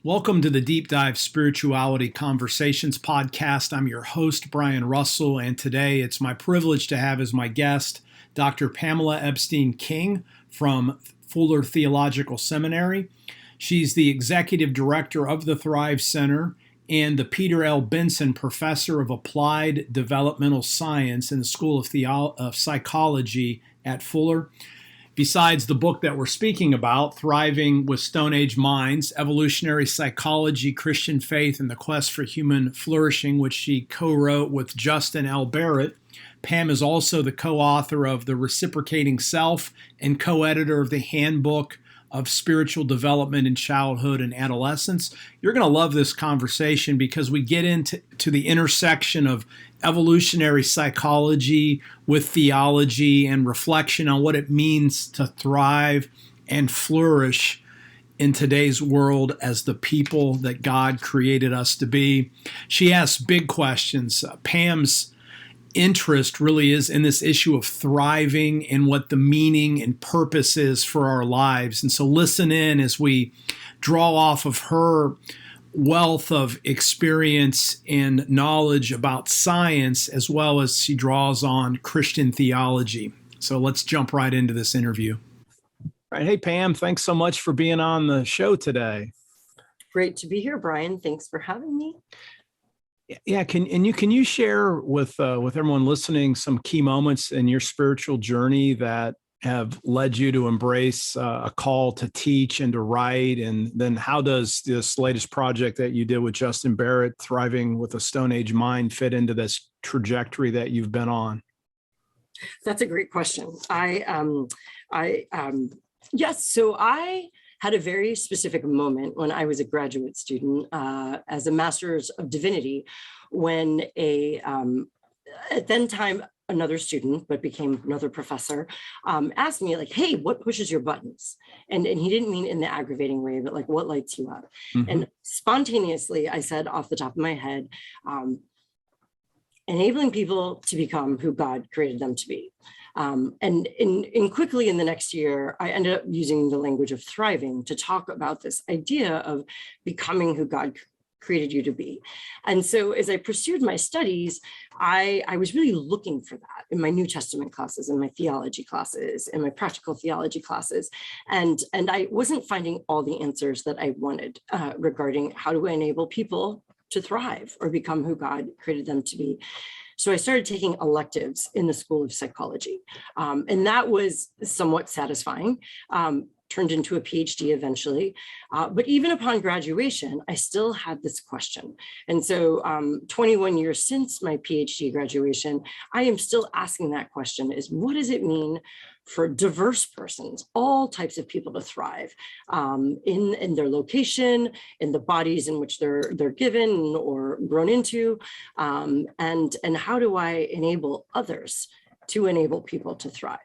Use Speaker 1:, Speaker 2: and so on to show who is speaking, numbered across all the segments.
Speaker 1: Welcome to the Deep Dive Spirituality Conversations podcast. I'm your host, Brian Russell, and today it's my privilege to have as my guest Dr. Pamela King from Fuller Theological Seminary. She's the executive director of the Thrive Center and the Peter L. Benson Professor of Applied Developmental Science in the School of Psychology at Fuller. Besides the book that we're speaking about, Thriving with Stone Age Minds, Evolutionary Psychology, Christian Faith, and the Quest for Human Flourishing, which she co-wrote with Justin L. Barrett, Pam is also the co-author of The Reciprocating Self and co-editor of the Handbook of Spiritual Development in Childhood and Adolescence. You're going to love this conversation because we get into the intersection of evolutionary psychology with theology and reflection on what it means to thrive and flourish in today's world as the people that God created us to be. She asks big questions. Pam's interest really is in this issue of thriving and what the meaning and purpose is for our lives. And so listen in as we draw off of her wealth of experience and knowledge about science, as well as she draws on Christian theology. So let's jump right into this interview. All right. Hey, Pam, thanks so much for being on the show today.
Speaker 2: Great to be here, Brian. Thanks for having me.
Speaker 1: Yeah, can you share with everyone listening some key moments in your spiritual journey that have led you to embrace a call to teach and to write? And then how does this latest project that you did with Justin Barrett, Thriving with a Stone Age Mind, fit into this trajectory that you've been on?
Speaker 2: That's a great question. Yes, so I had a very specific moment when I was a graduate student as a Master's of Divinity, when at then time, another student, but became another professor, asked me like, hey, what pushes your buttons? And he didn't mean in the aggravating way, but like, what lights you up? Mm-hmm. And spontaneously, I said off the top of my head, enabling people to become who God created them to be. And in quickly in the next year, I ended up using the language of thriving to talk about this idea of becoming who God created you to be. And so as I pursued my studies, I was really looking for that in my New Testament classes, in my theology classes, in my practical theology classes. And I wasn't finding all the answers that I wanted regarding how do I enable people to thrive or become who God created them to be. So I started taking electives in the School of Psychology. And that was somewhat satisfying, turned into a PhD eventually. But even upon graduation, I still had this question. And so 21 years since my PhD graduation, I am still asking that question is, what does it mean for diverse persons, all types of people to thrive in their location, in the bodies in which they're given or grown into, and how do I enable others to enable people to thrive?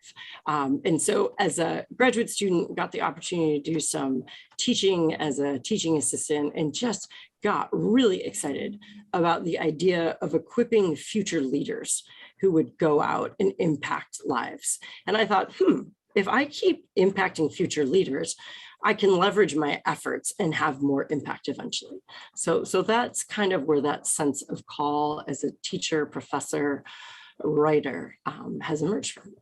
Speaker 2: And so as a graduate student, got the opportunity to do some teaching as a teaching assistant and just got really excited about the idea of equipping future leaders who would go out and impact lives. And I thought, if I keep impacting future leaders, I can leverage my efforts and have more impact eventually. So that's kind of where that sense of call as a teacher, professor, writer has emerged from.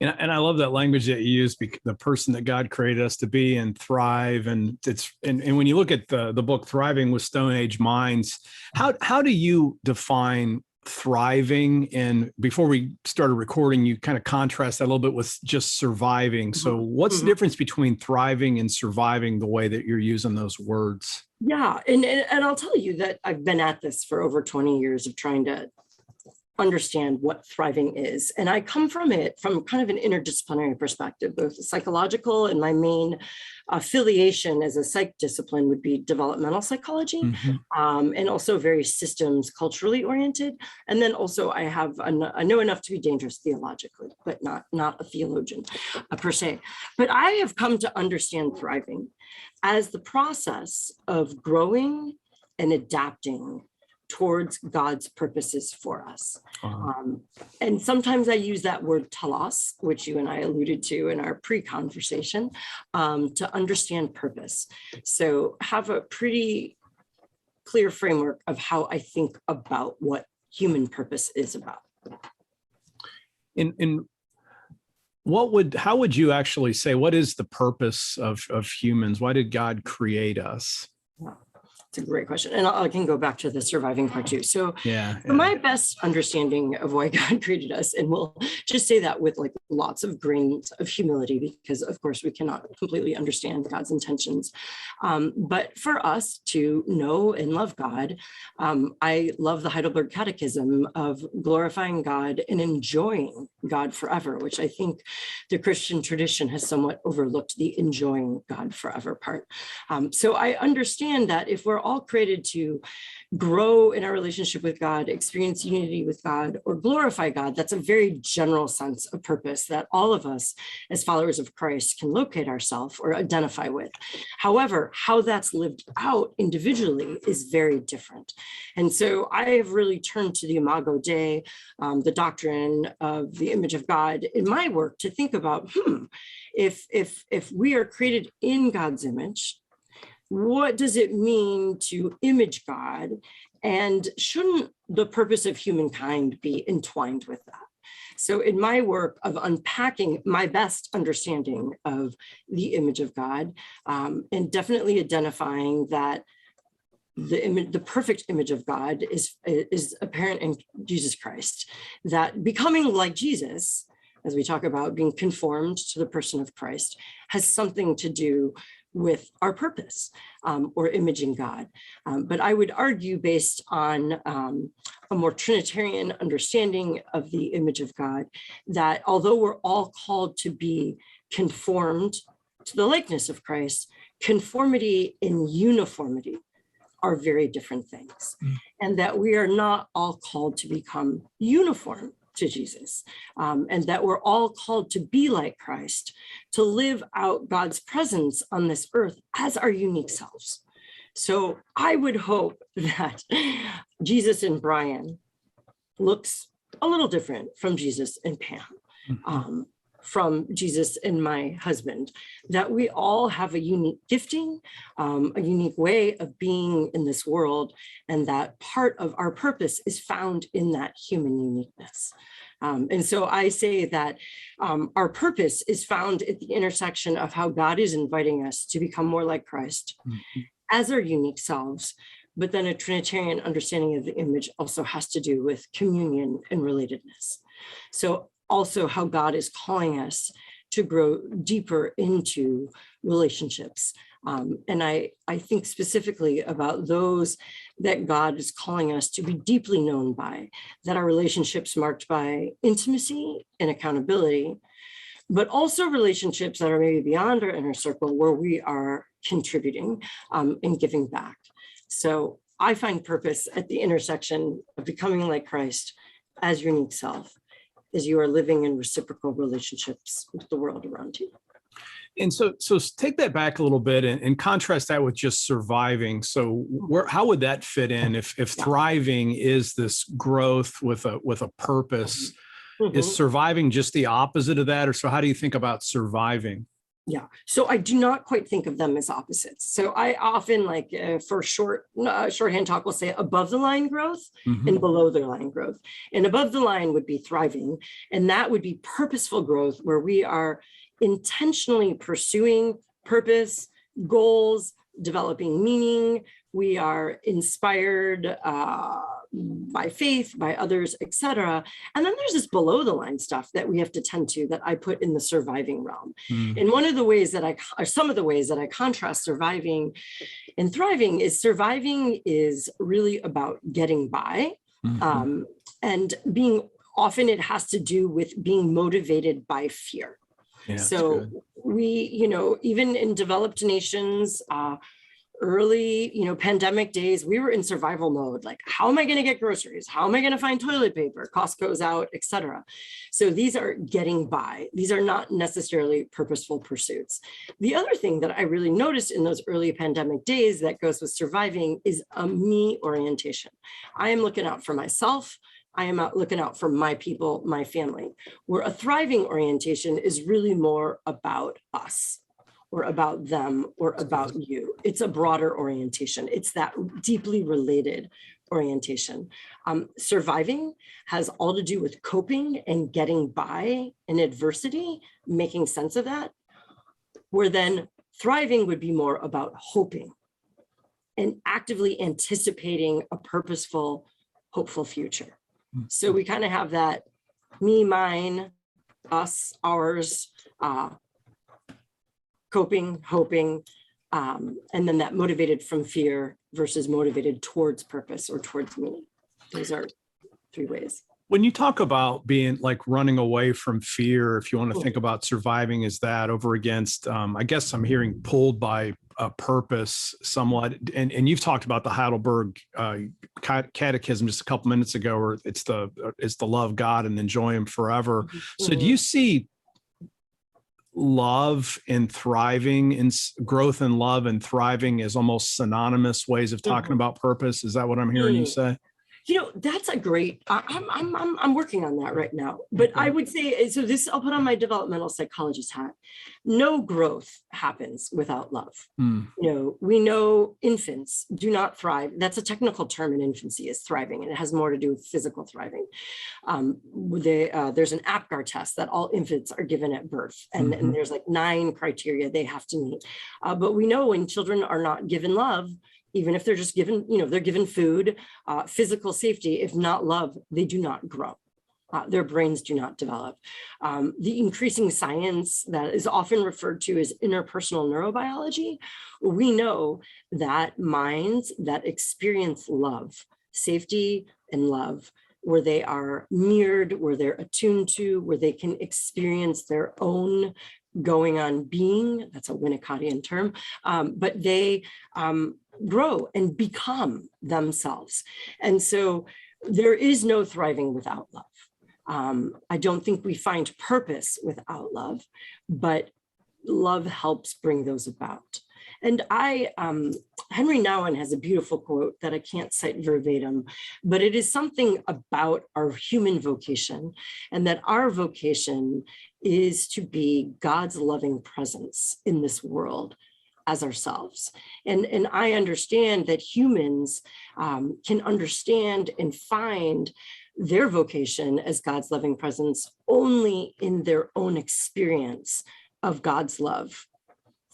Speaker 1: And I love that language that you use, the person that God created us to be and thrive. And when you look at the book Thriving with Stone Age Minds, how do you define thriving? And before we started recording, you kind of contrast that a little bit with just surviving. So what's the difference between thriving and surviving the way that you're using those words?
Speaker 2: Yeah, and I'll tell you that I've been at this for over 20 years of trying to understand what thriving is. And I come from it from kind of an interdisciplinary perspective, both psychological, and my main affiliation as a psych discipline would be developmental psychology, and also very systems culturally oriented. And then also I know enough to be dangerous theologically, but not a theologian per se. But I have come to understand thriving as the process of growing and adapting towards God's purposes for us.
Speaker 1: Uh-huh.
Speaker 2: And sometimes I use that word telos, which you and I alluded to in our pre-conversation, to understand purpose. So have a pretty clear framework of how I think about what human purpose is about.
Speaker 1: How would you actually say, what is the purpose of humans? Why did God create us?
Speaker 2: It's a great question. And I can go back to the surviving part too. So
Speaker 1: Yeah.
Speaker 2: my best understanding of why God created us, and we'll just say that with like lots of grains of humility, because of course we cannot completely understand God's intentions. But for us to know and love God, I love the Heidelberg Catechism of glorifying God and enjoying God forever, which I think the Christian tradition has somewhat overlooked the enjoying God forever part. So I understand that if we're all created to grow in our relationship with God, experience unity with God, or glorify God, that's a very general sense of purpose that all of us as followers of Christ can locate ourselves or identify with. However, how that's lived out individually is very different. And so I have really turned to the Imago Dei, the doctrine of the image of God in my work to think about, if we are created in God's image, what does it mean to image God? And shouldn't the purpose of humankind be entwined with that? So in my work of unpacking my best understanding of the image of God, and definitely identifying that the perfect image of God is apparent in Jesus Christ, that becoming like Jesus, as we talk about being conformed to the person of Christ, has something to do with our purpose, or imaging God. But I would argue, based on a more Trinitarian understanding of the image of God, that although we're all called to be conformed to the likeness of Christ, conformity and uniformity are very different things, and that we are not all called to become uniform to Jesus, and that we're all called to be like Christ, to live out God's presence on this earth as our unique selves. So I would hope that Jesus and Brian looks a little different from Jesus and Pam, from Jesus and my husband, that we all have a unique gifting, a unique way of being in this world, and that part of our purpose is found in that human uniqueness. And so I say that our purpose is found at the intersection of how God is inviting us to become more like Christ as our unique selves, but then a Trinitarian understanding of the image also has to do with communion and relatedness. So also how God is calling us to grow deeper into relationships. And I think specifically about those that God is calling us to be deeply known by, that our relationships marked by intimacy and accountability, but also relationships that are maybe beyond our inner circle where we are contributing and giving back. So I find purpose at the intersection of becoming like Christ as your unique self, as you are living in reciprocal relationships with the world around you.
Speaker 1: And so take that back a little bit and contrast that with just surviving. So how would that fit in if thriving is this growth with a purpose? Is surviving just the opposite of that? Or so how do you think about surviving?
Speaker 2: Yeah, so I do not quite think of them as opposites. So I often, for shorthand talk, will say above the line growth and below the line growth. And above the line would be thriving, and that would be purposeful growth, where we are intentionally pursuing purpose, goals, developing meaning. We are inspired by faith, by others, etc. And then there's this below the line stuff that we have to tend to, that I put in the surviving realm. And one of the ways that some of the ways that I contrast surviving and thriving is surviving is really about getting by, and being, often it has to do with being motivated by fear. Yeah, so we, even in developed nations, early, pandemic days, we were in survival mode. Like, how am I going to get groceries? How am I going to find toilet paper? Costco's out, etc. So these are getting by. These are not necessarily purposeful pursuits. The other thing that I really noticed in those early pandemic days that goes with surviving is a me orientation. I am looking out for myself. I am out looking out for my people, my family, where a thriving orientation is really more about us, or about them, or about you. It's a broader orientation. It's that deeply related orientation. Surviving has all to do with coping and getting by in adversity, making sense of that, where then thriving would be more about hoping and actively anticipating a purposeful, hopeful future. So we kind of have that me, mine, us, ours, coping, hoping, and then that motivated from fear versus motivated towards purpose or towards meaning. Those are 3 ways.
Speaker 1: When you talk about being like running away from fear, if you want to think about surviving as that over against, I guess I'm hearing pulled by a purpose somewhat. And you've talked about the Heidelberg Catechism just a couple minutes ago, where it's the love God and enjoy Him forever. So do you see love and thriving and growth and love and thriving as almost synonymous ways of talking about purpose? Is that what I'm hearing you say?
Speaker 2: That's a great, I'm working on that right now, but I would say, so this, I'll put on my developmental psychologist hat. No growth happens without love. We know infants do not thrive. That's a technical term in infancy, is thriving, and it has more to do with physical thriving. There's an APGAR test that all infants are given at birth, and there's like 9 criteria they have to meet. But we know when children are not given love, even if they're just given, they're given food, physical safety, if not love, they do not grow. Their brains do not develop. The increasing science that is often referred to as interpersonal neurobiology, we know that minds that experience love, safety and love, where they are mirrored, where they're attuned to, where they can experience their own going on being, that's a Winnicottian term, but they grow and become themselves. And so there is no thriving without love. I don't think we find purpose without love, but love helps bring those about. And Henry Nouwen has a beautiful quote that I can't cite verbatim, but it is something about our human vocation, and that our vocation is to be God's loving presence in this world as ourselves. And I understand that humans can understand and find their vocation as God's loving presence only in their own experience of God's love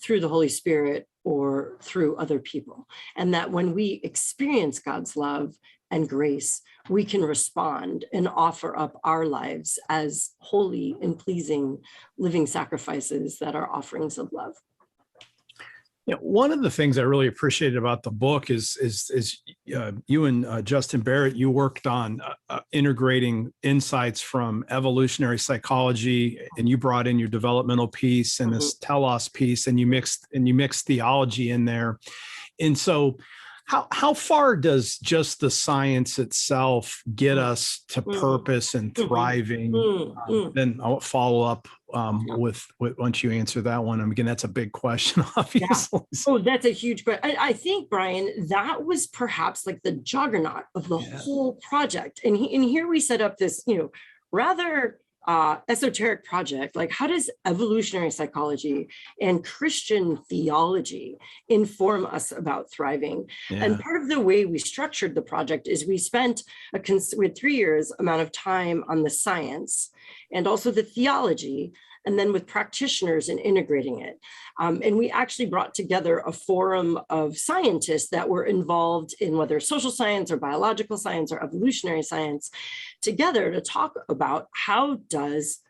Speaker 2: through the Holy Spirit or through other people. And that when we experience God's love and grace, we can respond and offer up our lives as holy and pleasing living sacrifices that are offerings of love.
Speaker 1: Yeah, one of the things I really appreciated about the book is you and Justin Barrett, you worked on integrating insights from evolutionary psychology, and you brought in your developmental piece and this telos piece, and you mixed theology in there. And so how far does just the science itself get us to purpose and thriving? Then I'll follow up with once you answer that one. Again, that's a big question, obviously.
Speaker 2: Yeah. Oh, that's a huge question. I think, Brian, that was perhaps like the juggernaut of the whole project. And here we set up this, rather esoteric project. Like, how does evolutionary psychology and Christian theology inform us about thriving? Yeah. And part of the way we structured the project is we spent with 3 years amount of time on the science and also the theology, and then with practitioners and integrating it. And we actually brought together a forum of scientists that were involved in whether social science or biological science or evolutionary science together to talk about how does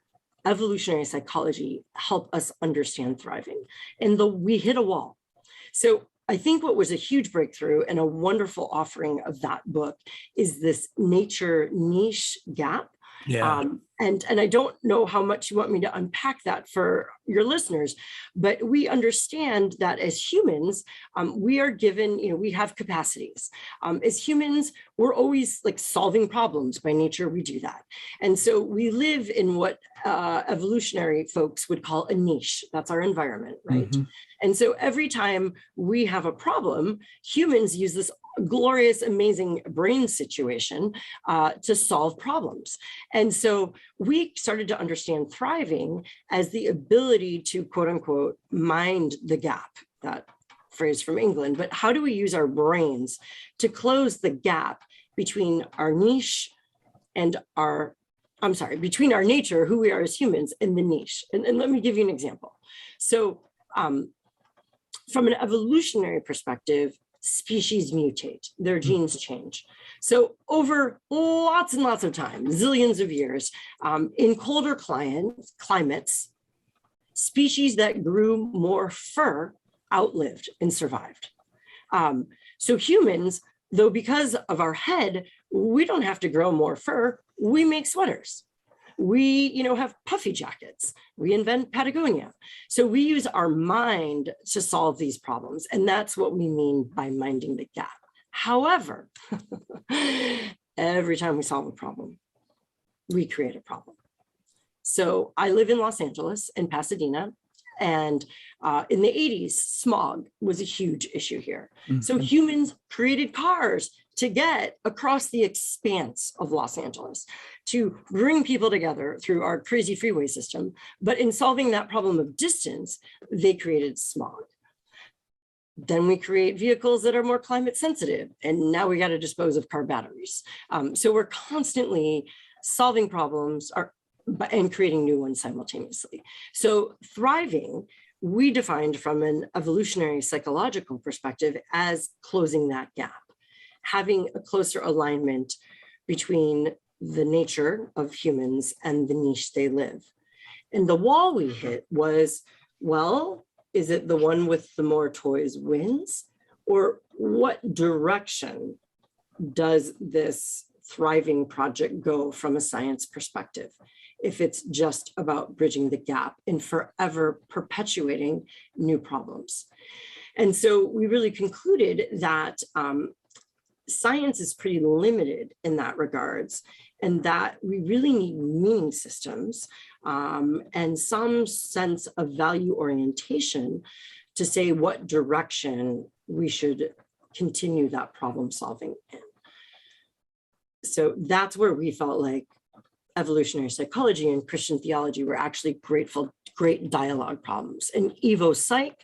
Speaker 2: evolutionary psychology help us understand thriving. And we hit a wall. So I think what was a huge breakthrough and a wonderful offering of that book is this nature niche gap.
Speaker 1: Yeah.
Speaker 2: And I don't know how much you want me to unpack that for your listeners, but we understand that as humans, we are given, we have capacities. As humans, we're always like solving problems. By nature, we do that. And so we live in what evolutionary folks would call a niche. That's our environment, right? Mm-hmm. And so every time we have a problem, humans use this glorious, amazing brain situation to solve problems. And so we started to understand thriving as the ability to, quote unquote, mind the gap, that phrase from England. But how do we use our brains to close the gap between our niche and between our nature, who we are as humans, and the niche? And let me give you an example. So from an evolutionary perspective, species mutate, their genes change. So over lots and lots of time, zillions of years, in colder climates, species that grew more fur outlived and survived. So humans, though because of our head, we don't have to grow more fur, we make sweaters. We, have puffy jackets. We invent Patagonia. So we use our mind to solve these problems. And that's what we mean by minding the gap. However, every time we solve a problem, we create a problem. So I live in Los Angeles, in Pasadena, and in the 80s, smog was a huge issue here. Mm-hmm. So humans created cars to get across the expanse of Los Angeles, to bring people together through our crazy freeway system. But in solving that problem of distance, they created smog. Then we create vehicles that are more climate sensitive. And now we got to dispose of car batteries. So we're constantly solving problems and creating new ones simultaneously. So thriving, we defined from an evolutionary psychological perspective as closing that gap, having a closer alignment between the nature of humans and the niche they live. And the wall we hit was, well, is it the one with the more toys wins? Or what direction does this thriving project go from a science perspective, if it's just about bridging the gap and forever perpetuating new problems? And so we really concluded that science is pretty limited in that regards, and that we really need meaning systems and some sense of value orientation to say what direction we should continue that problem solving in. So that's where we felt like evolutionary psychology and Christian theology were actually great dialogue problems. And Evo Psych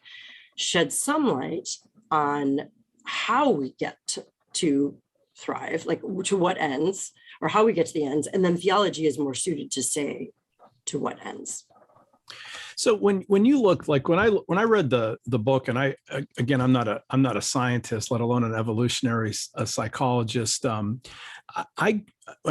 Speaker 2: shed some light on how we get to thrive, like to what ends, or how we get to the ends. And then theology is more suited to say to what ends.
Speaker 1: So when you look, like when I read the book, and I'm not a scientist, let alone an evolutionary psychologist. When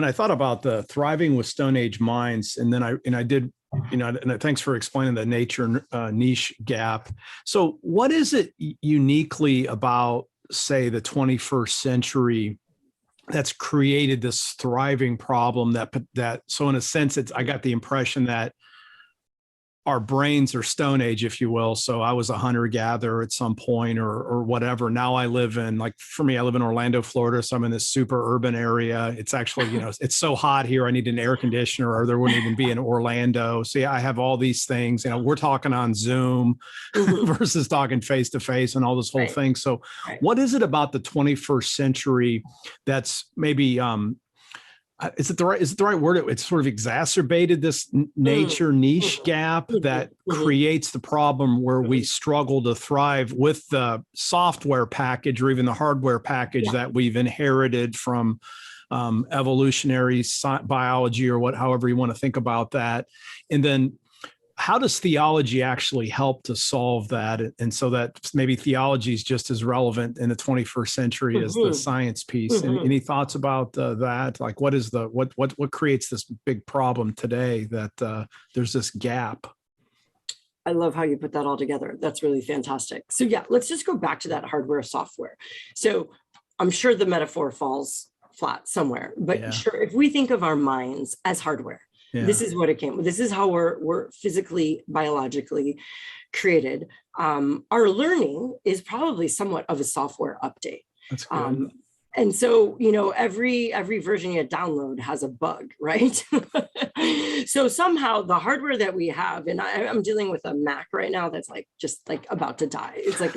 Speaker 1: I thought about the thriving with Stone Age minds, and then I did, and thanks for explaining the nature niche gap. So what is it uniquely about, say, the 21st century that's created this thriving problem that so in a sense, I got the impression that our brains are Stone Age, if you will. So I was a hunter-gatherer at some point or whatever. Now I live in, like, for me, I live in Orlando, Florida. So I'm in this super urban area. It's actually, it's so hot here. I need an air conditioner, or there wouldn't even be in Orlando. So yeah, I have all these things. We're talking on Zoom versus talking face-to-face and all this whole thing. So what is it about the 21st century that's maybe, is it the right word? It's sort of exacerbated this nature niche gap that creates the problem where we struggle to thrive with the software package or even the hardware package that we've inherited from evolutionary biology, or however you want to think about that. And then how does theology actually help to solve that? And so that maybe theology is just as relevant in the 21st century as the science piece. Any thoughts about that? Like, what creates this big problem today that there's this gap?
Speaker 2: I love how you put that all together. That's really fantastic. So yeah, let's just go back to that hardware software. So I'm sure the metaphor falls flat somewhere. But
Speaker 1: Yeah.
Speaker 2: sure, if we think of our minds as hardware, this is what it came with. This is how we're physically, biologically created. Our learning is probably somewhat of a software update.
Speaker 1: That's good.
Speaker 2: And so, every version you download has a bug, right? So somehow the hardware that we have, and I'm dealing with a Mac right now that's just about to die. It's like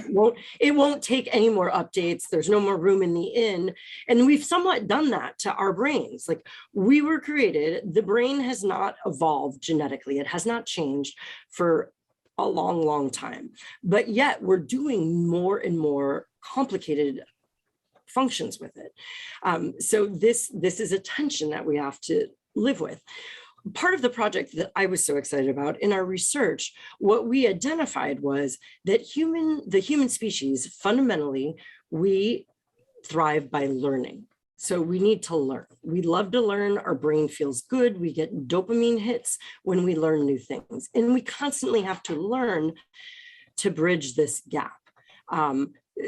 Speaker 2: it won't take any more updates. There's no more room in the inn. And we've somewhat done that to our brains. Like, we were created, the brain has not evolved genetically. It has not changed for a long, long time. But yet we're doing more and more complicated functions with it. So this is a tension that we have to live with. Part of the project that I was so excited about in our research, what we identified was that the human species, fundamentally, we thrive by learning. So we need to learn. We love to learn. Our brain feels good. We get dopamine hits when we learn new things. And we constantly have to learn to bridge this gap.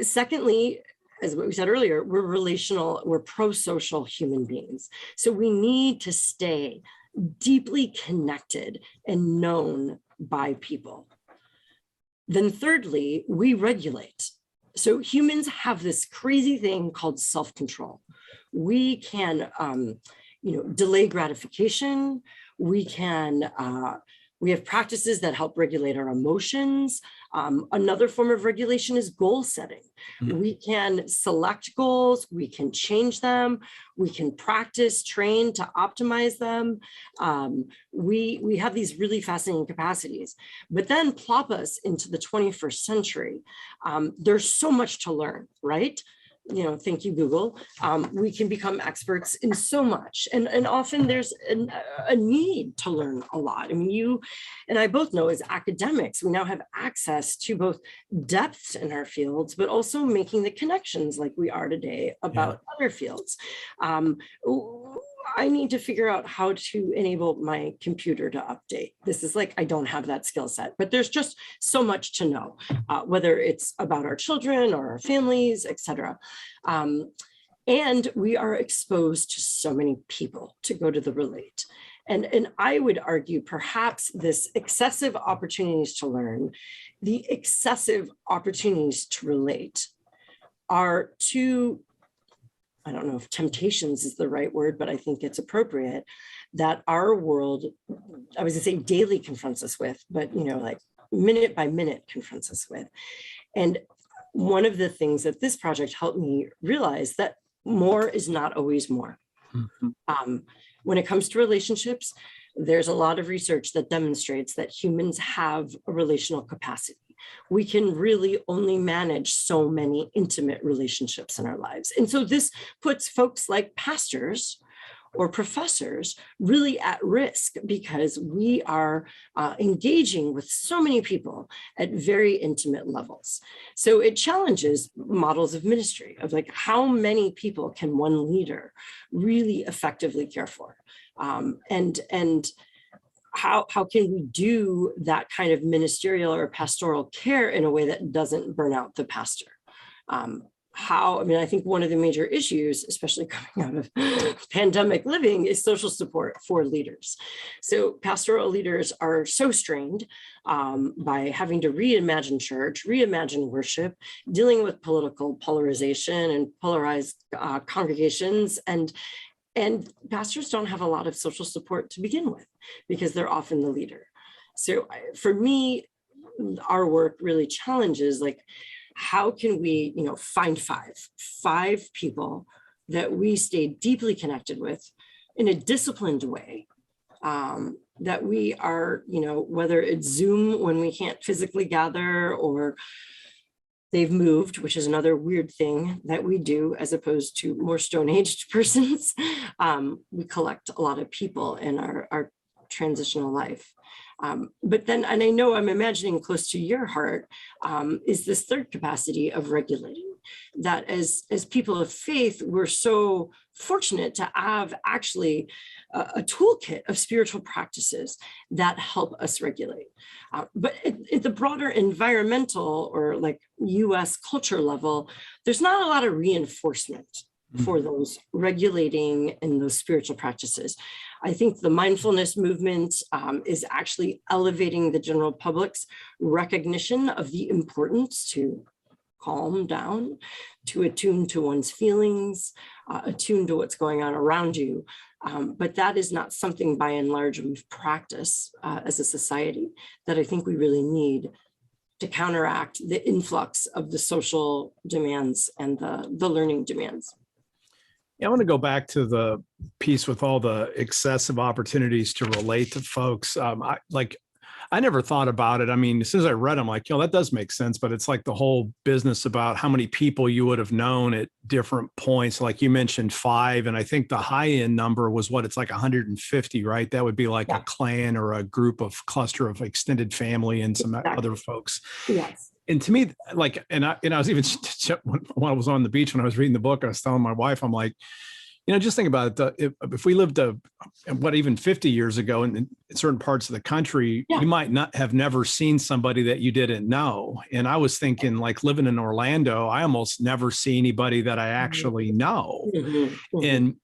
Speaker 2: Secondly, as what we said earlier, we're relational, we're pro-social human beings. So we need to stay deeply connected and known by people. Then thirdly, we regulate. So humans have this crazy thing called self-control. We can, delay gratification. We have practices that help regulate our emotions. Another form of regulation is goal setting. We can select goals, we can change them, we can practice, train to optimize them. We have these really fascinating capacities. But then plop us into the 21st century. There's so much to learn, right? Thank you, Google. We can become experts in so much. And often there's a need to learn a lot. I mean, you and I both know as academics, we now have access to both depths in our fields, but also making the connections like we are today about other fields. I need to figure out how to enable my computer to update. This is I don't have that skill set, but there's just so much to know, whether it's about our children or our families, etc. And we are exposed to so many people, to go to the relate. And I would argue perhaps this excessive opportunities to learn, the excessive opportunities to relate are two, I don't know if temptations is the right word, but I think it's appropriate, that our world, I was gonna say daily confronts us with, but minute by minute confronts us with. And one of the things that this project helped me realize that more is not always more. When it comes to relationships, there's a lot of research that demonstrates that humans have a relational capacity. We can really only manage so many intimate relationships in our lives. And so this puts folks like pastors or professors really at risk, because we are engaging with so many people at very intimate levels. So it challenges models of ministry of how many people can one leader really effectively care for? And how can we do that kind of ministerial or pastoral care in a way that doesn't burn out the pastor? I think one of the major issues, especially coming out of pandemic living, is social support for leaders. So pastoral leaders are so strained by having to reimagine church, reimagine worship, dealing with political polarization and polarized congregations, and pastors don't have a lot of social support to begin with because they're often the leader. So for me, our work really challenges how can we, find five people that we stay deeply connected with in a disciplined way, that we are, whether it's Zoom when we can't physically gather, or they've moved, which is another weird thing that we do as opposed to more stone-aged persons. We collect a lot of people in our transitional life. But then, and I know I'm imagining close to your heart, is this third capacity of regulating, that as people of faith, we're so fortunate to have actually a toolkit of spiritual practices that help us regulate. But at the broader environmental or US culture level, there's not a lot of reinforcement for those regulating and those spiritual practices. I think the mindfulness movement is actually elevating the general public's recognition of the importance to calm down, to attune to one's feelings, attune to what's going on around you. But that is not something by and large we've practiced as a society that I think we really need to counteract the influx of the social demands and the learning demands.
Speaker 1: Yeah, I want to go back to the piece with all the excessive opportunities to relate to folks. I never thought about it. I mean, as soon as I read, I'm like, that does make sense. But it's like the whole business about how many people you would have known at different points. Like you mentioned 5, and I think the high end number was it's like 150, right? That would be like a clan or a group of cluster of extended family and some other folks.
Speaker 2: Yes.
Speaker 1: And to me, I was even when I was on the beach, when I was reading the book, I was telling my wife, I'm like, just think about it. If we lived even 50 years ago in certain parts of the country, you might not have never seen somebody that you didn't know. And I was thinking, like, living in Orlando, I almost never see anybody that I actually know. And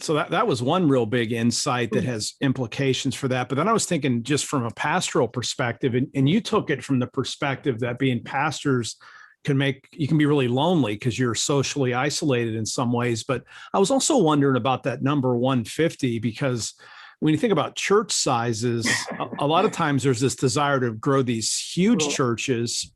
Speaker 1: so that was one real big insight that has implications for that. But then I was thinking just from a pastoral perspective, and you took it from the perspective that being pastors you can be really lonely because you're socially isolated in some ways. But I was also wondering about that number 150, because when you think about church sizes, a lot of times there's this desire to grow these huge churches.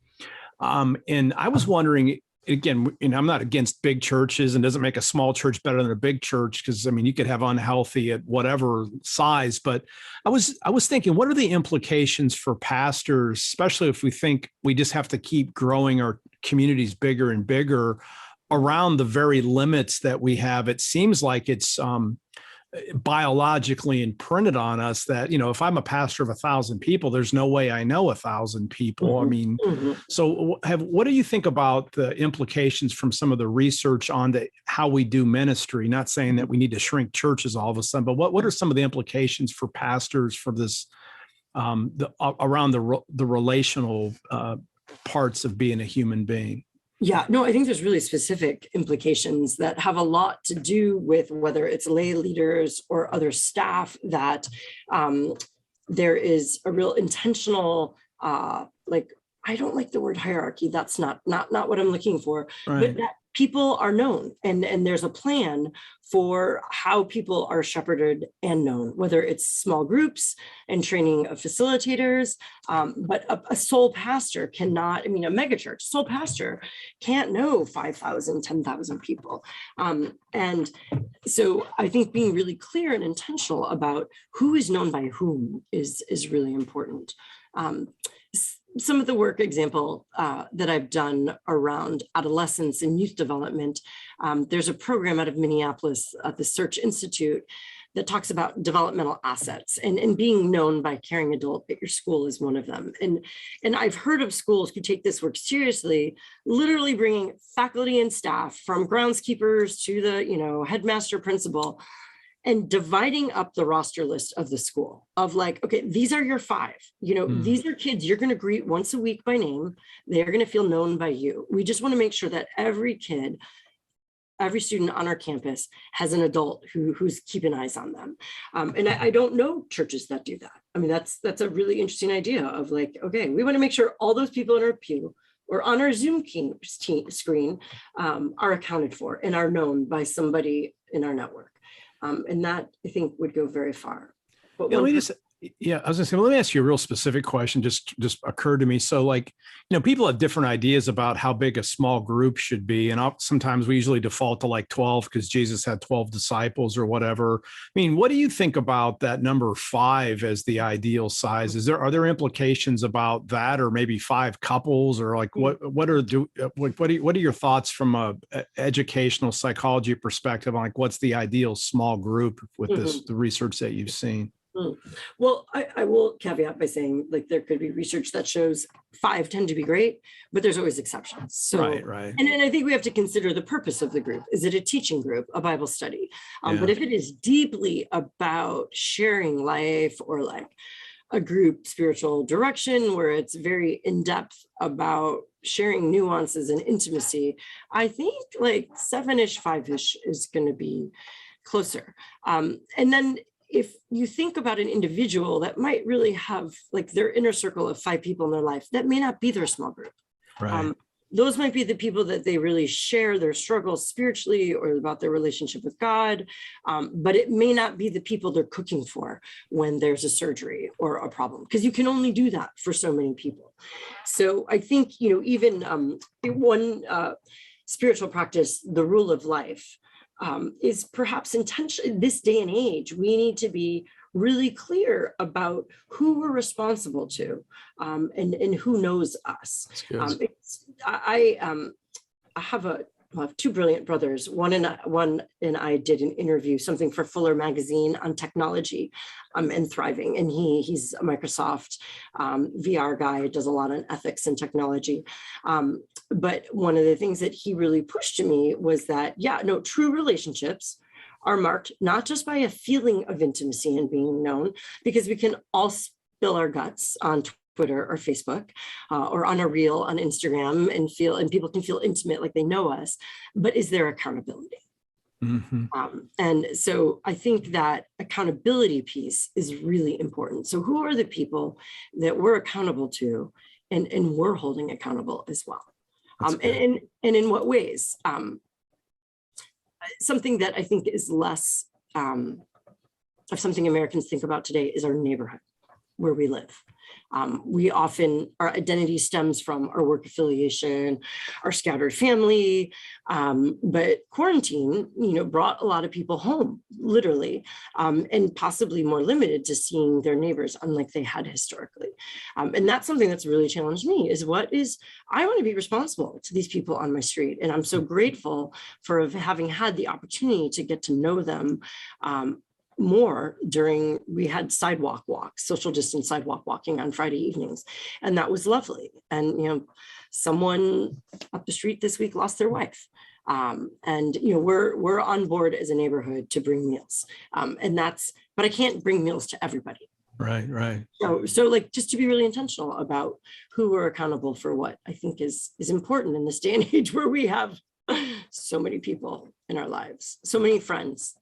Speaker 1: And I was wondering, again, I'm not against big churches, and doesn't make a small church better than a big church, because you could have unhealthy at whatever size. But I was thinking, what are the implications for pastors, especially if we think we just have to keep growing our communities bigger and bigger around the very limits that we have? It seems like it's biologically imprinted on us that, if I'm a pastor of 1,000 people, there's no way I know 1,000 people. So what do you think about the implications from some of the research on how we do ministry? Not saying that we need to shrink churches all of a sudden, but what are some of the implications for pastors for this around the relational parts of being a human being?
Speaker 2: Yeah, no, I think there's really specific implications that have a lot to do with whether it's lay leaders or other staff, that there is a real intentional, I don't like the word hierarchy. That's not what I'm looking for, but that people are known, and there's a plan for how people are shepherded and known, whether it's small groups and training of facilitators. But a sole pastor cannot, a megachurch, sole pastor can't know 5,000, 10,000 people. And so I think being really clear and intentional about who is known by whom is really important. Some of the work example that I've done around adolescence and youth development, there's a program out of Minneapolis at the Search Institute that talks about developmental assets, and being known by a caring adult at your school is one of them. And I've heard of schools who take this work seriously, literally bringing faculty and staff from groundskeepers to the headmaster, principal, and dividing up the roster list of the school of okay, these are your 5, these are kids you're going to greet once a week by name. They're going to feel known by you. We just want to make sure that every kid, every student on our campus has an adult who's keeping eyes on them. And I don't know churches that do that. That's a really interesting idea of okay, we want to make sure all those people in our pew or on our Zoom screen are accounted for and are known by somebody in our network. And that, I think, would go very far. But
Speaker 1: I was going to say, well, let me ask you a real specific question. Just occurred to me. So people have different ideas about how big a small group should be. And sometimes we usually default to 12 because Jesus had 12 disciples or whatever. What do you think about that number 5 as the ideal size? Are there implications about that, or maybe 5 couples, or what are your thoughts from a educational psychology perspective on what's the ideal small group with the research that you've seen?
Speaker 2: Well, I will caveat by saying there could be research that shows 5 tend to be great, but there's always exceptions. So,
Speaker 1: right.
Speaker 2: And I think we have to consider the purpose of the group. Is it a teaching group, a Bible study? But if it is deeply about sharing life, or a group spiritual direction where it's very in-depth about sharing nuances and intimacy, I think like 7-ish, 5-ish is going to be closer. And then if you think about an individual that might really have like their inner circle of 5 people in their life, that may not be their small group.
Speaker 1: Right.
Speaker 2: Those might be the people that they really share their struggles spiritually or about their relationship with God. But it may not be the people they're cooking for when there's a surgery or a problem, because you can only do that for so many people. So I think, even one spiritual practice, the rule of life, is perhaps intentional. This day and age, we need to be really clear about who we're responsible to, and who knows us. I have 2 brilliant brothers. One and I did an interview, something for Fuller magazine on technology and thriving. And he's a Microsoft VR guy, does a lot on ethics and technology. But one of the things that he really pushed to me was that, true relationships are marked not just by a feeling of intimacy and being known, because we can all spill our guts on Twitter or Facebook or on a reel on Instagram and people can feel intimate like they know us, but is there accountability? Mm-hmm. And so I think that accountability piece is really important. So who are the people that we're accountable to and we're holding accountable as well? And in what ways? Something that I think is less of something Americans think about today is our neighborhood, where we live. Our identity stems from our work affiliation, our scattered family, but quarantine, brought a lot of people home, literally, and possibly more limited to seeing their neighbors, unlike they had historically. And that's something that's really challenged me, I want to be responsible to these people on my street. And I'm so grateful for having had the opportunity to get to know them more we had sidewalk walks, social distance sidewalk walking on Friday evenings. And that was lovely. And, someone up the street this week lost their wife. And, we're on board as a neighborhood to bring meals. But I can't bring meals to everybody.
Speaker 1: Right.
Speaker 2: So like, just to be really intentional about who we're accountable for, what I think is important in this day and age where we have so many people in our lives, so many friends.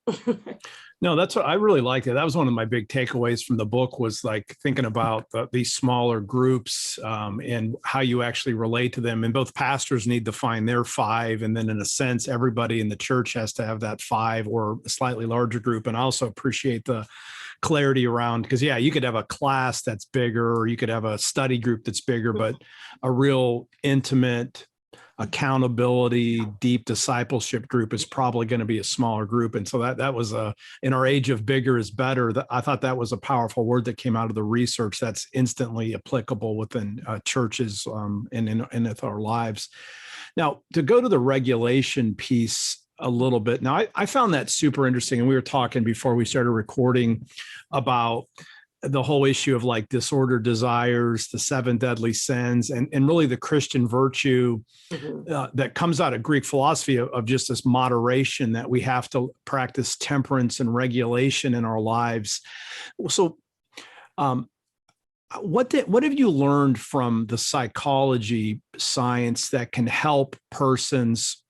Speaker 1: No, that's what I really liked it. That was one of my big takeaways from the book, was like thinking about these smaller groups and how you actually relate to them. And both pastors need to find their 5. And then in a sense, everybody in the church has to have that 5 or a slightly larger group. And I also appreciate the clarity around, because you could have a class that's bigger, or you could have a study group that's bigger, but a real intimate accountability, deep discipleship group is probably going to be a smaller group. And so that was in our age of bigger is better. I thought that was a powerful word that came out of the research that's instantly applicable within churches and in our lives. Now, to go to the regulation piece a little bit. Now, I found that super interesting. And we were talking before we started recording about the whole issue of like disordered desires, the 7 deadly sins, and really the Christian virtue that comes out of Greek philosophy of just this moderation, that we have to practice temperance and regulation in our lives. So what have you learned from the psychology science that can help persons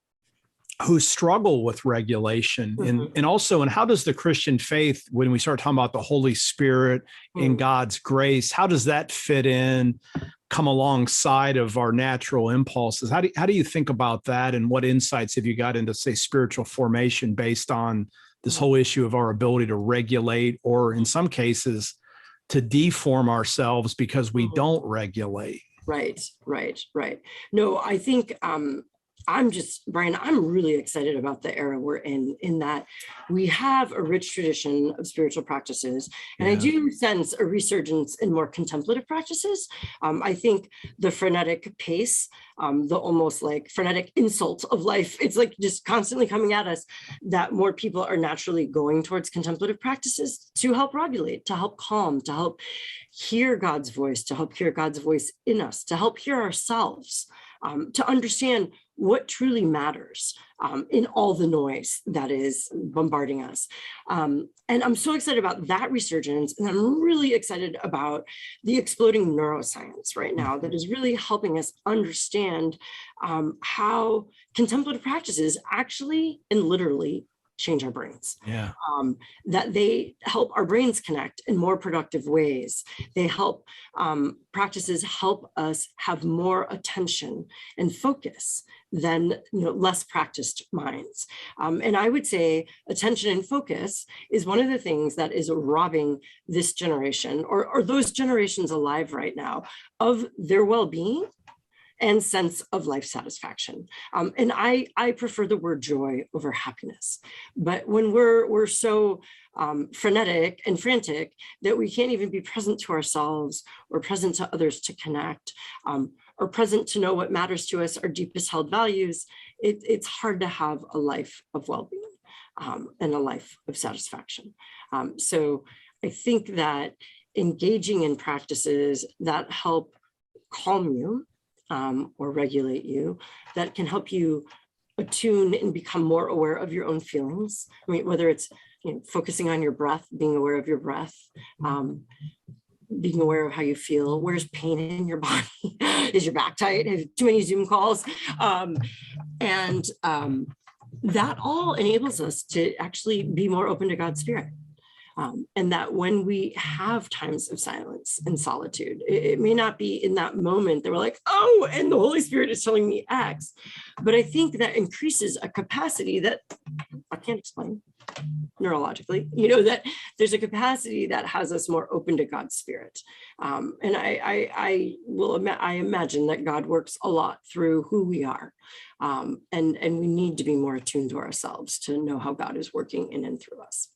Speaker 1: who struggle with regulation, and also, and how does the Christian faith, when we start talking about the Holy Spirit and God's grace, how does that fit in, come alongside of our natural impulses? How do you think about that, and what insights have you got into, say, spiritual formation based on this whole issue of our ability to regulate, or in some cases, to deform ourselves because we don't regulate?
Speaker 2: Right. No, I think Brian, I'm really excited about the era we're in that we have a rich tradition of spiritual practices. And I do sense a resurgence in more contemplative practices. I think the frenetic pace, the almost like frenetic insult of life, it's like just constantly coming at us, that more people are naturally going towards contemplative practices to help regulate, to help calm, to help hear God's voice, to help hear God's voice in us, to help hear ourselves. to understand what truly matters in all the noise that is bombarding us. And I'm so excited about that resurgence. And I'm really excited about the exploding neuroscience right now that is really helping us understand how contemplative practices actually and literally change our brains.
Speaker 1: Yeah.
Speaker 2: That they help our brains connect in more productive ways. They help, practices help us have more attention and focus than less practiced minds. And I would say attention and focus is one of the things that is robbing this generation or those generations alive right now of their well-being and sense of life satisfaction. And I prefer the word joy over happiness. But when we're so frenetic and frantic that we can't even be present to ourselves or present to others to connect, or present to know what matters to us, our deepest held values, it's hard to have a life of well-being and a life of satisfaction. So I think that engaging in practices that help calm you, or regulate you, that can help you attune and become more aware of your own feelings. I mean, whether it's focusing on your breath, being aware of your breath, being aware of how you feel. Where's pain in your body? Is your back tight? Have too many Zoom calls? And that all enables us to actually be more open to God's Spirit. And that when we have times of silence and solitude, it may not be in that moment that we're like, oh, and the Holy Spirit is telling me X, but I think that increases a capacity that I can't explain neurologically, that there's a capacity that has us more open to God's Spirit. And I imagine that God works a lot through who we are. And we need to be more attuned to ourselves to know how God is working in and through us.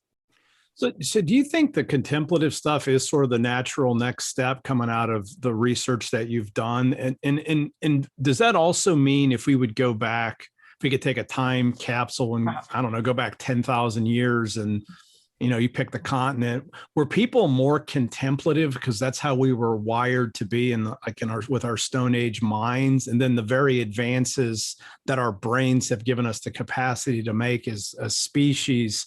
Speaker 1: So do you think the contemplative stuff is sort of the natural next step coming out of the research that you've done? And does that also mean if we would go back, if we could take a time capsule and, I don't know, go back 10,000 years and, you pick the continent, were people more contemplative because that's how we were wired to be with our Stone Age minds? And then the very advances that our brains have given us the capacity to make as a species,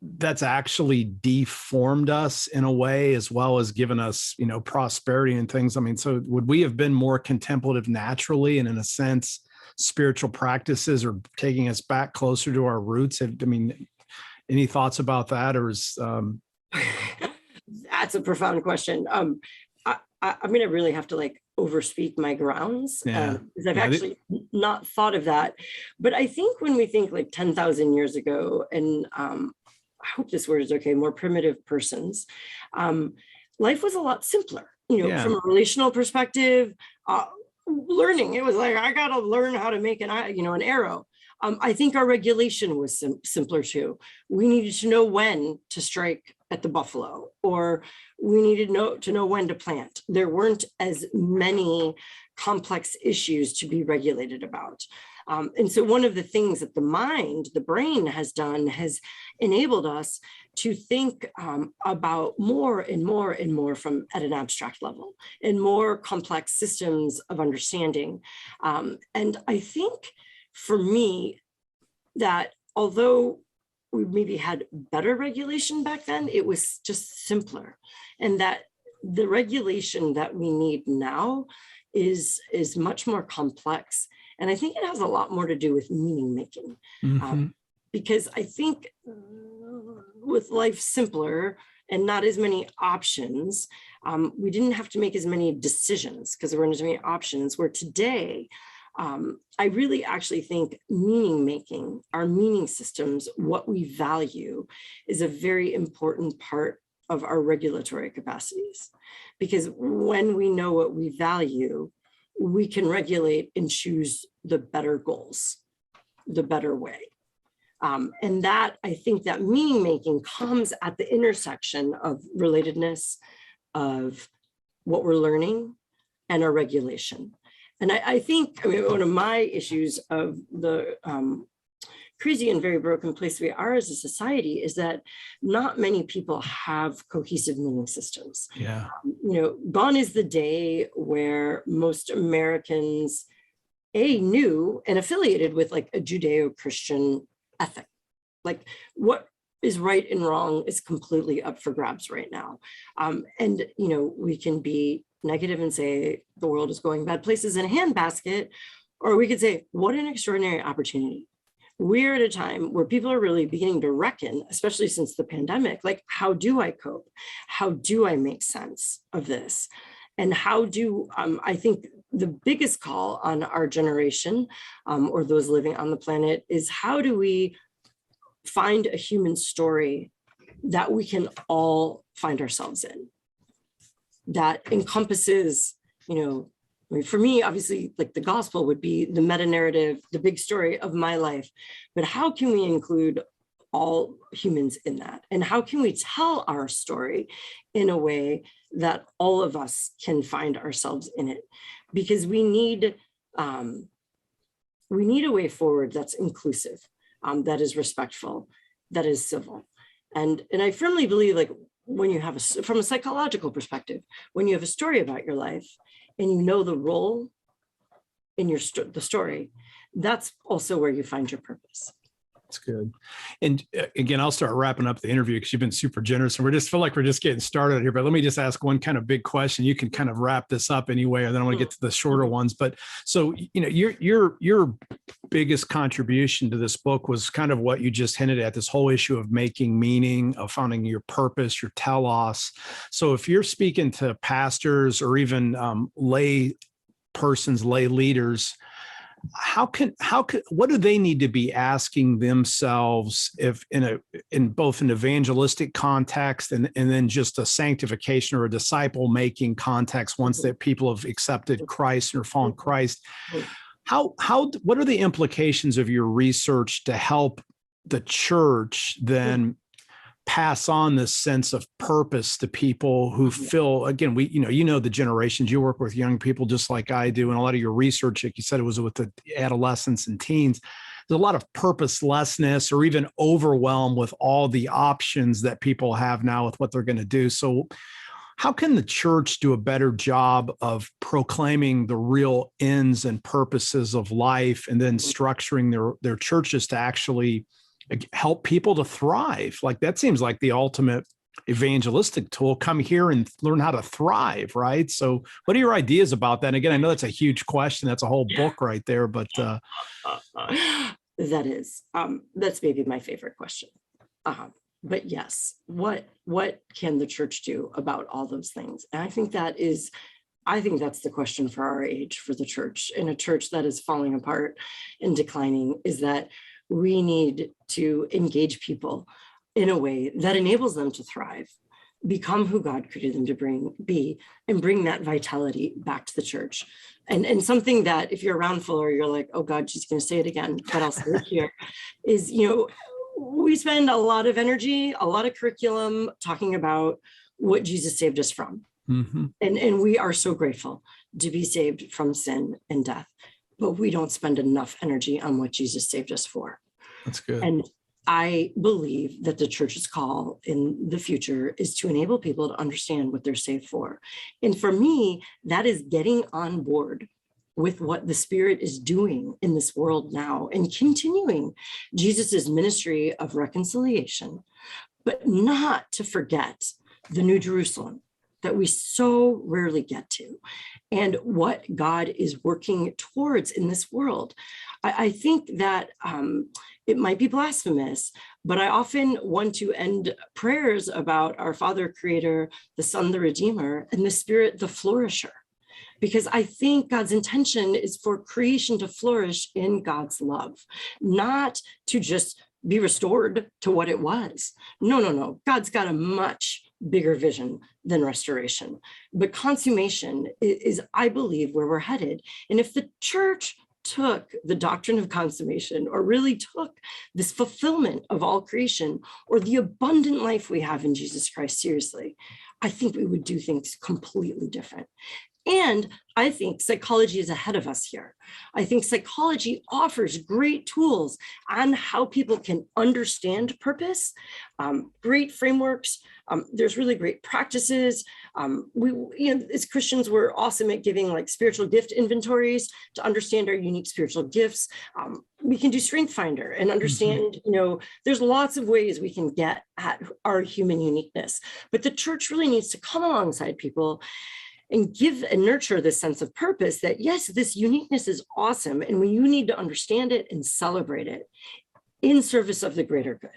Speaker 1: that's actually deformed us in a way, as well as given us, prosperity and things. I mean, so would we have been more contemplative naturally? And in a sense, spiritual practices are taking us back closer to our roots? Any thoughts about that? Or is
Speaker 2: that's a profound question. I'm going to really have to overspeak my grounds, because I've actually not thought of that. But I think when we think 10,000 years ago, and I hope this word is okay, more primitive persons, life was a lot simpler, from a relational perspective. Learning, it was I got to learn how to make an arrow. I think our regulation was simpler too. We needed to know when to strike at the buffalo, or we needed to know when to plant. There weren't as many complex issues to be regulated about. And so one of the things that the brain has done has enabled us to think about more and more and more from at an abstract level and more complex systems of understanding. And I think for me that although we maybe had better regulation back then, it was just simpler. And that the regulation that we need now is much more complex. And I think it has a lot more to do with meaning making. Because I think with life simpler and not as many options, we didn't have to make as many decisions because there weren't as many options, where today, I really actually think meaning making, our meaning systems, what we value, is a very important part of our regulatory capacities. Because when we know what we value, we can regulate and choose the better goals, the better way. And that, I think that meaning making comes at the intersection of relatedness, of what we're learning, and our regulation. And I think, one of my issues of the crazy and very broken place we are as a society is that not many people have cohesive meaning systems.
Speaker 1: Yeah.
Speaker 2: Gone is the day where most Americans new and affiliated with like a Judeo-Christian ethic. Like what is right and wrong is completely up for grabs right now. And, we can be negative and say the world is going bad places in a handbasket, or we could say, what an extraordinary opportunity. We're at a time where people are really beginning to reckon, especially since the pandemic, like, how do I cope? How do I make sense of this? And how do, I think the biggest call on our generation or those living on the planet is, how do we find a human story that we can all find ourselves in, that encompasses, for me, obviously, like the gospel would be the meta narrative, the big story of my life. But how can we include all humans in that? And how can we tell our story in a way that all of us can find ourselves in it? Because we need a way forward that's inclusive, that is respectful, that is civil. And I firmly believe, like, when you have from a psychological perspective, when you have a story about your life and you know the role in the story, that's also where you find your purpose.
Speaker 1: That's good. And again, I'll start wrapping up the interview because you've been super generous, and we just feel like we're just getting started here. But let me just ask one kind of big question. You can kind of wrap this up anyway, and then I want to get to the shorter ones. But so, your biggest contribution to this book was kind of what you just hinted at, this whole issue of making meaning, of finding your purpose, your telos. So if you're speaking to pastors or even lay leaders, what do they need to be asking themselves if in both an evangelistic context and then just a sanctification or a disciple making context, once that people have accepted Christ or found Christ? What are the implications of your research to help the church then pass on this sense of purpose to people who feel, again, the generations, you work with young people just like I do, and a lot of your research, like you said, it was with the adolescents and teens. There's a lot of purposelessness or even overwhelm with all the options that people have now with what they're going to do. So how can the church do a better job of proclaiming the real ends and purposes of life, and then structuring their churches to actually help people to thrive? Like, that seems like the ultimate evangelistic tool. Come here and learn how to thrive, right? So what are your ideas about that? And again, I know that's a huge question. That's a whole book right there, but
Speaker 2: that's maybe my favorite question. But yes, what can the church do about all those things? And I think that's the question for our age, for the church, in a church that is falling apart and declining, is that we need to engage people in a way that enables them to thrive, become who God created them to be, and bring that vitality back to the church. And something that, if you're around Fuller, you're like, oh God, she's going to say it again, but I'll say it here, is, we spend a lot of energy, a lot of curriculum talking about what Jesus saved us from. Mm-hmm. And we are so grateful to be saved from sin and death, but we don't spend enough energy on what Jesus saved us for.
Speaker 1: That's good.
Speaker 2: And I believe that the church's call in the future is to enable people to understand what they're saved for. And for me, that is getting on board with what the Spirit is doing in this world now and continuing Jesus's ministry of reconciliation, but not to forget the New Jerusalem that we so rarely get to, and what God is working towards in this world. I think that it might be blasphemous, but I often want to end prayers about our Father Creator, the Son, the Redeemer, and the Spirit, the Flourisher, because I think God's intention is for creation to flourish in God's love, not to just be restored to what it was. No. God's got a much bigger vision than restoration. But consummation is, I believe, where we're headed. And if the church took the doctrine of consummation, or really took this fulfillment of all creation, or the abundant life we have in Jesus Christ seriously, I think we would do things completely different. And I think psychology is ahead of us here. I think psychology offers great tools on how people can understand purpose, great frameworks. There's really great practices. As Christians, we're awesome at giving like spiritual gift inventories to understand our unique spiritual gifts. We can do Strength Finder and understand, there's lots of ways we can get at our human uniqueness. But the church really needs to come alongside people and give and nurture this sense of purpose that, yes, this uniqueness is awesome, and you need to understand it and celebrate it in service of the greater good.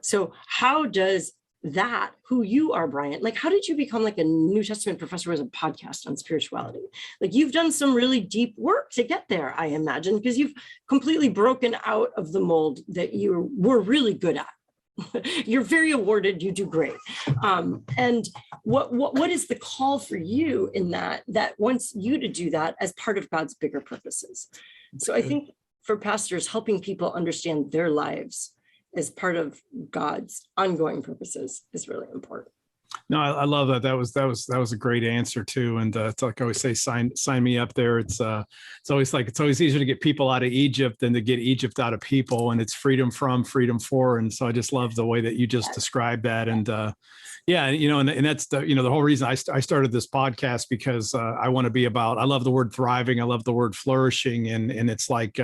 Speaker 2: So how does that, who you are, Brian, like, how did you become like a New Testament professor with a podcast on spirituality? Like, you've done some really deep work to get there, I imagine, because you've completely broken out of the mold that you were really good at. You're very awarded, you do great. And what is the call for you in that wants you to do that as part of God's bigger purposes? So I think for pastors, helping people understand their lives as part of God's ongoing purposes is really important.
Speaker 1: No, I love that. That was a great answer too. And it's like I always say, sign me up there. It's always easier to get people out of Egypt than to get Egypt out of people. And it's freedom from, freedom for. And so I just love the way that you just described that. And and that's the whole reason I started this podcast, because I want to be about. I love the word thriving. I love the word flourishing, and it's like.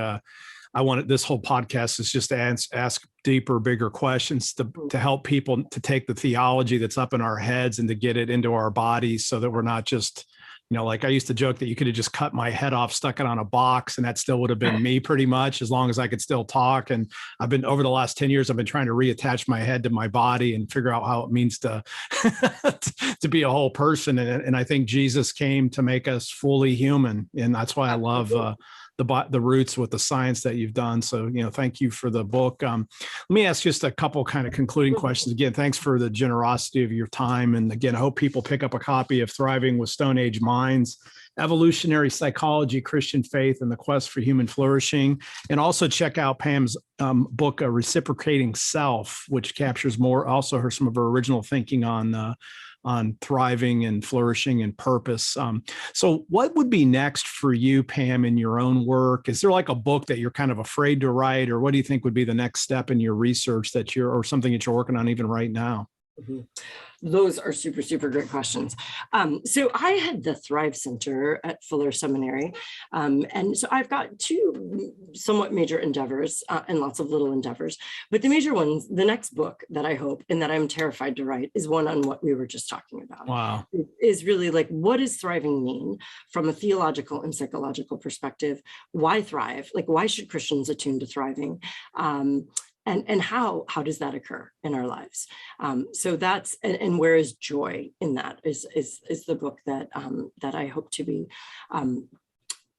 Speaker 1: I wanted this whole podcast is just to ask deeper, bigger questions to help people to take the theology that's up in our heads and to get it into our bodies, so that we're not just, like I used to joke that you could have just cut my head off, stuck it on a box, and that still would have been me pretty much, as long as I could still talk. And I've been, over the last 10 years, I've been trying to reattach my head to my body and figure out how it means to to be a whole person. And I think Jesus came to make us fully human. And that's why I love the roots with the science that you've done. So, thank you for the book. Let me ask just a couple kind of concluding questions. Again, thanks for the generosity of your time. And again, I hope people pick up a copy of Thriving with Stone Age Minds, Evolutionary Psychology, Christian Faith, and the Quest for Human Flourishing. And also check out Pam's book, Reciprocating Self, which captures some of her original thinking on thriving and flourishing and purpose. So what would be next for you, Pam, in your own work? Is there like a book that you're kind of afraid to write, or what do you think would be the next step in your research or something that you're working on even right now?
Speaker 2: Mm-hmm. Those are super, super great questions. So I had the Thrive Center at Fuller Seminary. And so I've got two somewhat major endeavors and lots of little endeavors. But the major ones, the next book that I hope and that I'm terrified to write is one on what we were just talking about.
Speaker 1: Wow.
Speaker 2: It is really like, what does thriving mean from a theological and psychological perspective? Why thrive? Like, why should Christians attune to thriving? And how does that occur in our lives? So that's, and where is joy in that is the book that I hope to be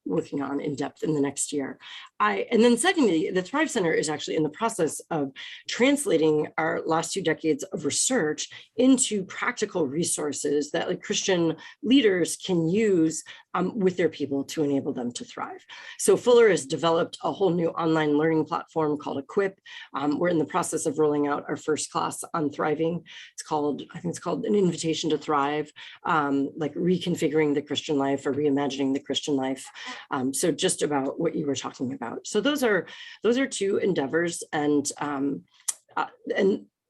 Speaker 2: working on in depth in the next year. And then secondly, the Thrive Center is actually in the process of translating our last 2 decades of research into practical resources that like Christian leaders can use with their people to enable them to thrive. So Fuller has developed a whole new online learning platform called Equip. We're in the process of rolling out our first class on thriving. I think it's called An Invitation to Thrive, like reconfiguring the Christian life or reimagining the Christian life. So just about what you were talking about. So those are 2 endeavors, and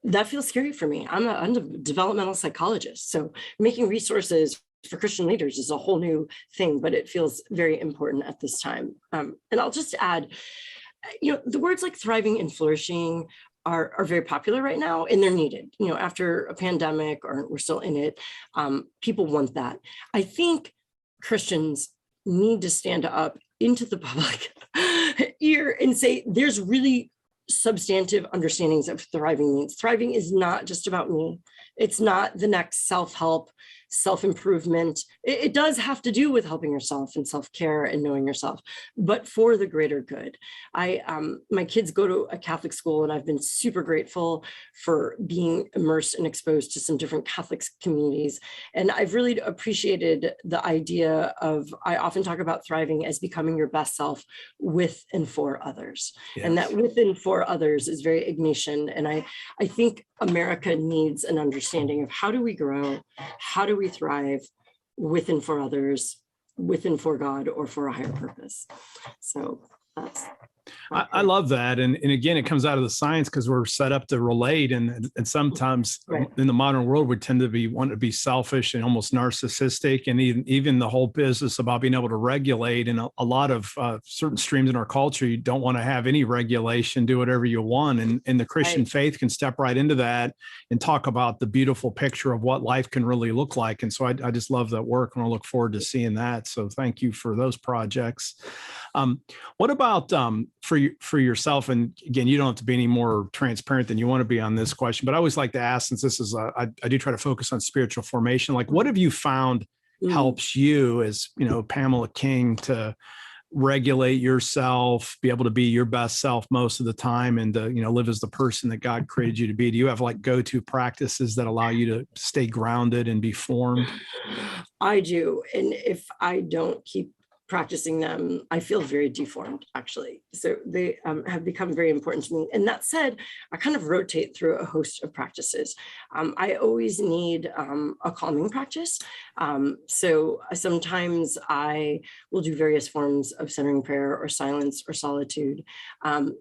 Speaker 2: that feels scary for me. I'm a developmental psychologist, so making resources for Christian leaders is a whole new thing, but it feels very important at this time. And I'll just add, the words like thriving and flourishing are very popular right now, and they're needed. After a pandemic, or we're still in it, people want that. I think Christians need to stand up into the public ear and say, there's really substantive understandings of thriving means. Thriving is not just about me. It's not the next self-help, self-improvement. It does have to do with helping yourself and self-care and knowing yourself, but for the greater good. My kids go to a Catholic school, and I've been super grateful for being immersed and exposed to some different Catholic communities. And I've really appreciated the idea of, I often talk about thriving as becoming your best self with and for others. Yes. And that with and for others is very Ignatian. And I think America needs an understanding of how do we grow, how do we thrive with and for others, with and for God, or for a higher purpose. So that's.
Speaker 1: I love that. And again, it comes out of the science because we're set up to relate. And sometimes in the modern world, we tend to want to be selfish and almost narcissistic. And even the whole business about being able to regulate, and a lot of certain streams in our culture, you don't want to have any regulation, do whatever you want. And the Christian faith can step right into that and talk about the beautiful picture of what life can really look like. And so I just love that work, and I look forward to seeing that. So thank you for those projects. What about for yourself? And again, you don't have to be any more transparent than you want to be on this question, but I always like to ask, since this is I do try to focus on spiritual formation, like what have you found helps you as, Pamela King, to regulate yourself, be able to be your best self most of the time, and to, live as the person that God created you to be? Do you have like go-to practices that allow you to stay grounded and be formed?
Speaker 2: I do. And if I don't keep practicing them, I feel very deformed, actually. So they have become very important to me. And that said, I kind of rotate through a host of practices. I always need a calming practice. So sometimes I will do various forms of centering prayer or silence or solitude.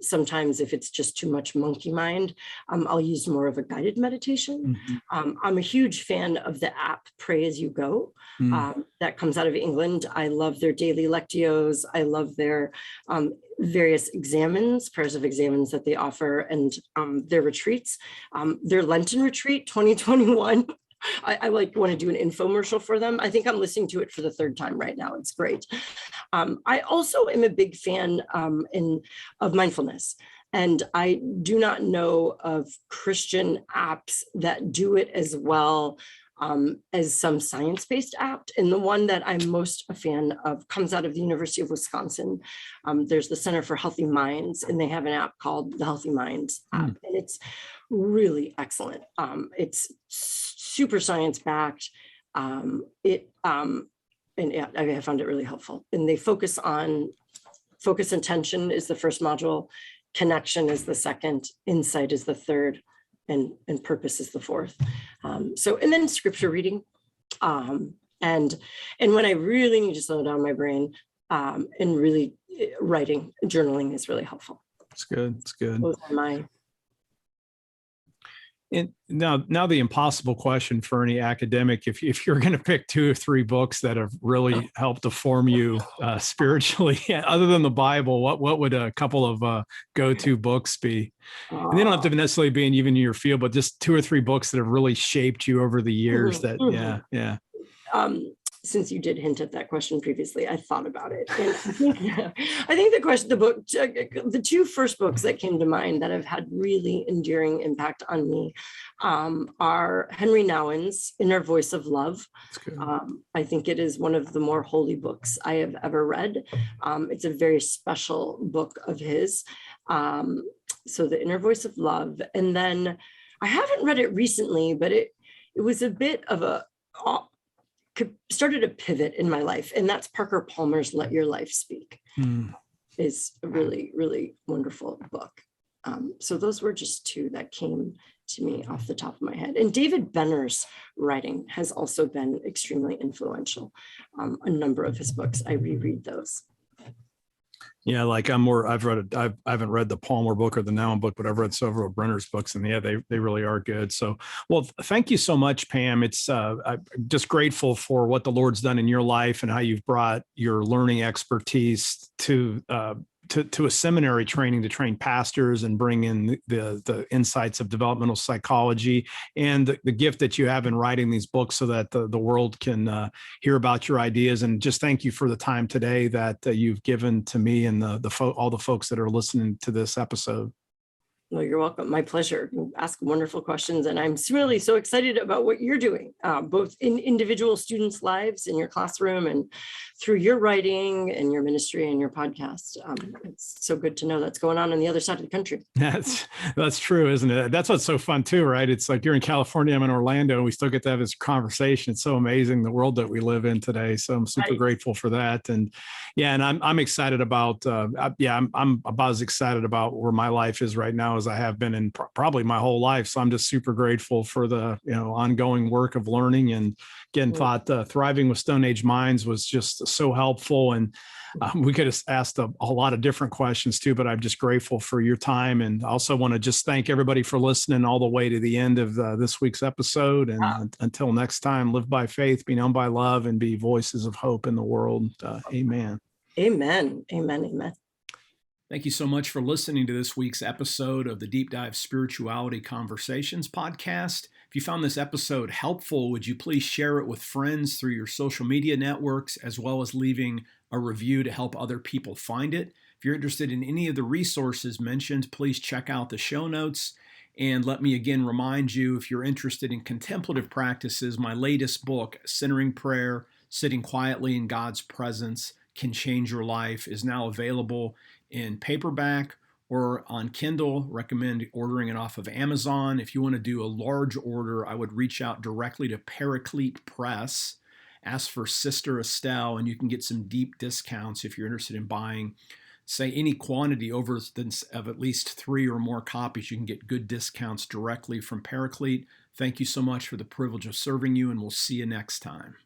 Speaker 2: Sometimes if it's just too much monkey mind, I'll use more of a guided meditation. I'm a huge fan of the app Pray As You Go. That comes out of England. I love their daily lectios. I love their various examens, prayers of examens that they offer, and their retreats. Their Lenten retreat 2021. I want to do an infomercial for them. I think I'm listening to it for the third time right now. It's great. I also am a big fan of mindfulness. And I do not know of Christian apps that do it as well as some science-based app. And the one that I'm most a fan of comes out of the University of Wisconsin. There's the Center for Healthy Minds, and they have an app called the Healthy Minds app, and it's really excellent. It's super science-backed. And yeah, I found it really helpful. And they focus intention is the first module, connection is the second, insight is the third, and purpose is the fourth. And then scripture reading. And when I really need to slow down my brain, and really writing, journaling is really helpful.
Speaker 1: It's good. It's good.
Speaker 2: Those are my.
Speaker 1: And now the impossible question for any academic: if you're going to pick 2 or 3 books that have really helped to form you spiritually, other than the Bible, what would a couple of go-to books be? And they don't have to necessarily be in even your field, but just 2 or 3 books that have really shaped you over the years. Yeah.
Speaker 2: Since you did hint at that question previously, I thought about it. And I think the 2 first books that came to mind that have had really enduring impact on me are Henry Nouwen's Inner Voice of Love. I think it is one of the more holy books I have ever read. It's a very special book of his. So the Inner Voice of Love. And then I haven't read it recently, but it was a bit of started a pivot in my life, and that's Parker Palmer's Let Your Life Speak. Is a really, really wonderful book. So those were just 2 that came to me off the top of my head. And David Benner's writing has also been extremely influential. A number of his books, I reread those.
Speaker 1: Yeah, like I haven't read the Palmer book or the Nouwen book, but I've read several of Brenner's books, and yeah, they really are good. So, well, thank you so much, Pam. It's I'm just grateful for what the Lord's done in your life and how you've brought your learning expertise to a seminary training to train pastors and bring in the insights of developmental psychology, and the gift that you have in writing these books so that the world can hear about your ideas. And just thank you for the time today that you've given to me and all the folks that are listening to this episode.
Speaker 2: Well, you're welcome. My pleasure. You ask wonderful questions, and I'm really so excited about what you're doing, both in individual students' lives in your classroom and through your writing and your ministry and your podcast. It's so good to know that's going on the other side of the country.
Speaker 1: That's true, isn't it? That's what's so fun too, right? It's like you're in California, I'm in Orlando, and we still get to have this conversation. It's so amazing the world that we live in today. So I'm super grateful for that. And yeah, and I'm excited about I'm about as excited about where my life is right now now as I have been in probably my whole life. So I'm just super grateful for the ongoing work of learning. And again, thought Thriving with Stone Age Minds was just so helpful. And we could have asked a lot of different questions too, but I'm just grateful for your time. And also want to just thank everybody for listening all the way to the end of this week's episode. And until next time, live by faith, be known by love, and be voices of hope in the world. Amen.
Speaker 2: Amen. Amen. Amen.
Speaker 1: Thank you so much for listening to this week's episode of the Deep Dive Spirituality Conversations podcast. If you found this episode helpful, would you please share it with friends through your social media networks, as well as leaving a review to help other people find it? If you're interested in any of the resources mentioned, please check out the show notes. And let me again remind you, if you're interested in contemplative practices, my latest book, Centering Prayer, Sitting Quietly in God's Presence Can Change Your Life, is now available in paperback or on Kindle. Recommend ordering it off of Amazon. If you want to do a large order, I would reach out directly to Paraclete Press. Ask for Sister Estelle, and you can get some deep discounts if you're interested in buying, say, any quantity of at least 3 or more copies. You can get good discounts directly from Paraclete. Thank you so much for the privilege of serving you, and we'll see you next time.